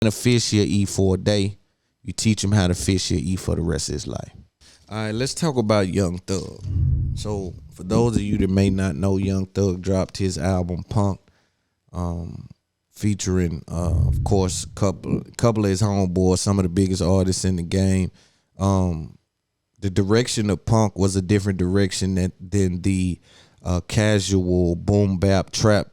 to fish, he'll eat for a day. You teach him how to fish, he'll eat for the rest of his life. All right, let's talk about Young Thug. So for those of you that may not know, Young Thug dropped his album Punk, featuring, of course, couple of his homeboys, some of the biggest artists in the game. The direction of Punk was a different direction than the casual boom bap trap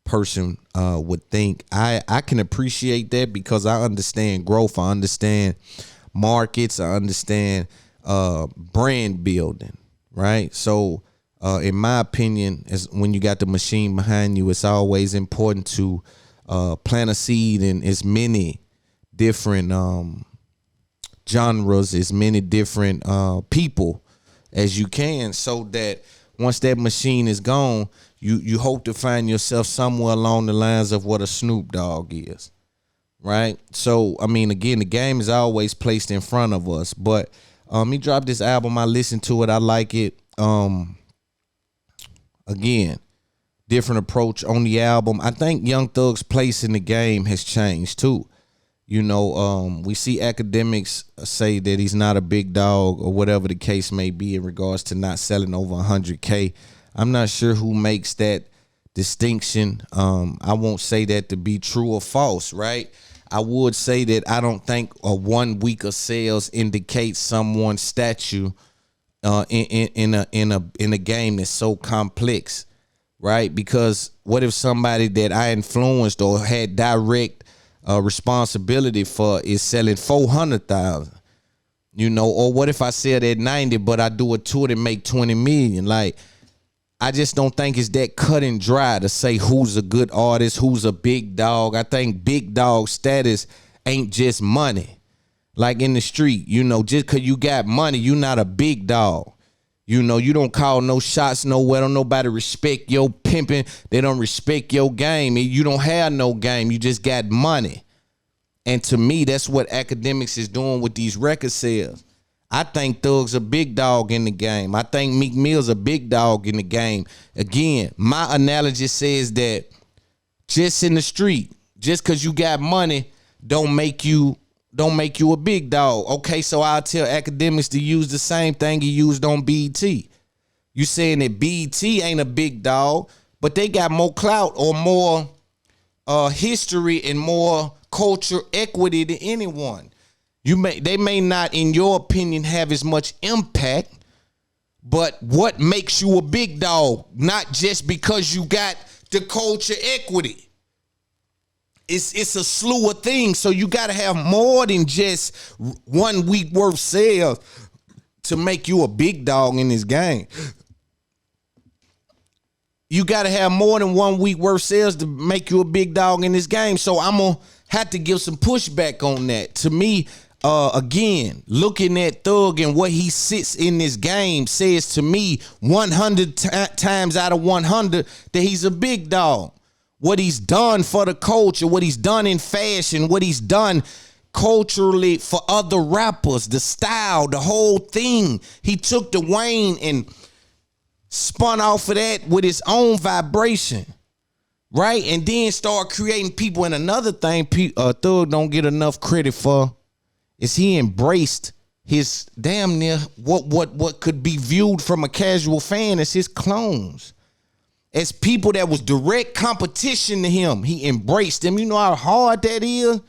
person would think. I can appreciate that because I understand growth. I understand markets. I understand brand building, right? So in my opinion, as when you got the machine behind you, it's always important to plant a seed in as many different genres, as many different people as you can, so that once that machine is gone, you hope to find yourself somewhere along the lines of what a Snoop Dogg is, right? So, I mean, again, the game is always placed in front of us, but he dropped this album. I listened to it. I like it. Again, different approach on the album. I think Young Thug's place in the game has changed too. You know, we see Akademiks say that he's not a big dog or whatever the case may be in regards to not selling over 100K. I'm not sure who makes that distinction. I won't say that to be true or false, right? I would say that I don't think a 1 week of sales indicates someone's stature in a game that's so complex, right? Because what if somebody that I influenced or had direct responsibility for is selling 400,000, you know? Or what if I sell that 90, but I do a tour to make 20 million? Like, I just don't think it's that cut and dry to say who's a good artist, who's a big dog. I think big dog status ain't just money. Like in the street, you know, just because you got money, you not a big dog. You know, you don't call no shots nowhere. Don't nobody respect your pimping. They don't respect your game. You don't have no game. You just got money. And to me, that's what Akademiks is doing with these record sales. I think Thug's a big dog in the game. I think Meek Mill's a big dog in the game. Again, my analogy says that just in the street, just because you got money, don't make you a big dog. Okay, so I'll tell Akademiks to use the same thing he used on BET. You saying that BET ain't a big dog, but they got more clout or more history and more culture equity than anyone. They may not, in your opinion, have as much impact, but what makes you a big dog? Not just because you got the culture equity. It's a slew of things. So you got to have more than just 1 week worth sales to make you a big dog in this game. You got to have more than 1 week worth sales to make you a big dog in this game. So I'm going to have to give some pushback on that. To me, again, looking at Thug and what he sits in this game says to me 100 times out of 100 that he's a big dog. What he's done for the culture, what he's done in fashion, what he's done culturally for other rappers, the style, the whole thing. He took the Wayne and spun off of that with his own vibration, right? And then start creating people. And another thing Thug don't get enough credit for is he embraced his damn near what could be viewed from a casual fan as his clones. As people that was direct competition to him, he embraced them. You know how hard that is?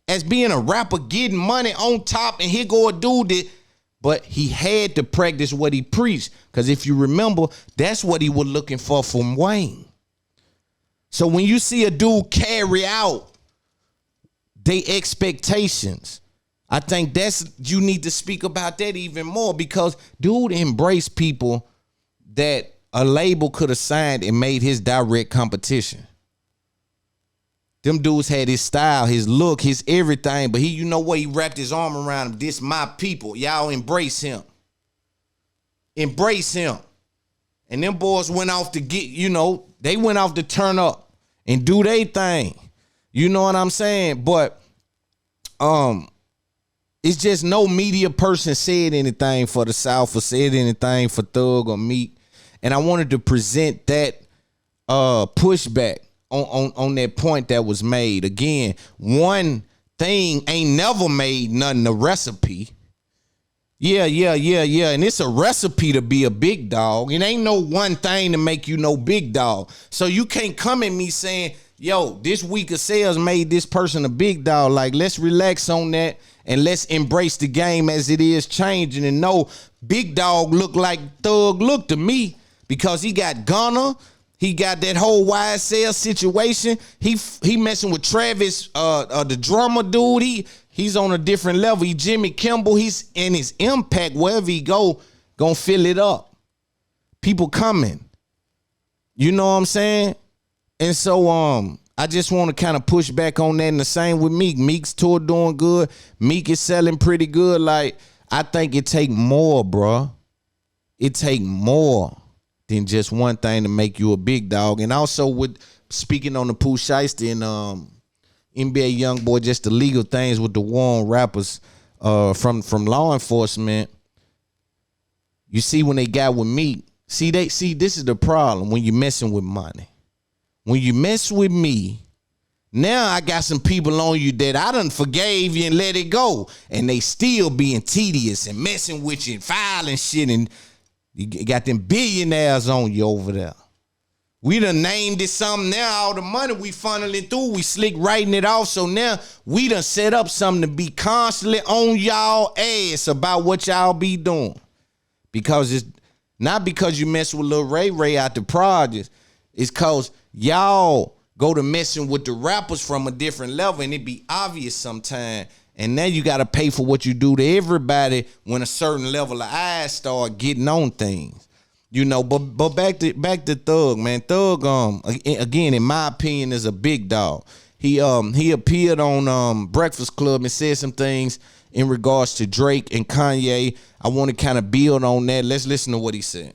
As being a rapper, getting money on top, and here go a dude that, but he had to practice what he preached. Because if you remember, that's what he was looking for from Wayne. So when you see a dude carry out their expectations, I think you need to speak about that even more, because dude embraced people that a label could have signed and made his direct competition. Them dudes had his style, his look, his everything, but you know what? He wrapped his arm around him. This my people. Y'all embrace him. Embrace him. And them boys went off to get, they went off to turn up and do their thing. You know what I'm saying? But it's just no media person said anything for the South or said anything for Thug or Meek. And I wanted to present that pushback on that point that was made. Again, one thing ain't never made nothing a recipe. Yeah. And it's a recipe to be a big dog. It ain't no one thing to make you no big dog. So you can't come at me saying, yo, this week of sales made this person a big dog. Like, let's relax on that and let's embrace the game as it is changing and know big dog look like Thug look to me because he got Gunna. He got that whole YSL situation. He messing with Travis, the drummer dude. He's on a different level. He Jimmy Kimmel. He's in his impact wherever he go, gonna fill it up. People coming. You know what I'm saying? And so I just want to kind of push back on that. And the same with Meek. Meek's tour doing good. Meek is selling pretty good. Like, I think it take more, bro. It take more than just one thing to make you a big dog. And also with speaking on the Pooh Shiesty and NBA Youngboy, just the legal things with the war on rappers from law enforcement. You see when they got with Meek, see this is the problem when you messing with money. When you mess with me, now I got some people on you that I done forgave you and let it go. And they still being tedious and messing with you and filing shit. And you got them billionaires on you over there. We done named it something now. All the money we funneling through, we slick writing it off. So now we done set up something to be constantly on y'all ass about what y'all be doing. Because it's not because you mess with Lil Ray out the projects. It's cause y'all go to messing with the rappers from a different level and it be obvious sometimes. And now you got to pay for what you do to everybody when a certain level of eyes start getting on things. You know, but back to Thug, man. Thug, again, in my opinion, is a big dog. He appeared on Breakfast Club and said some things in regards to Drake and Kanye. I want to kind of build on that. Let's listen to what he said.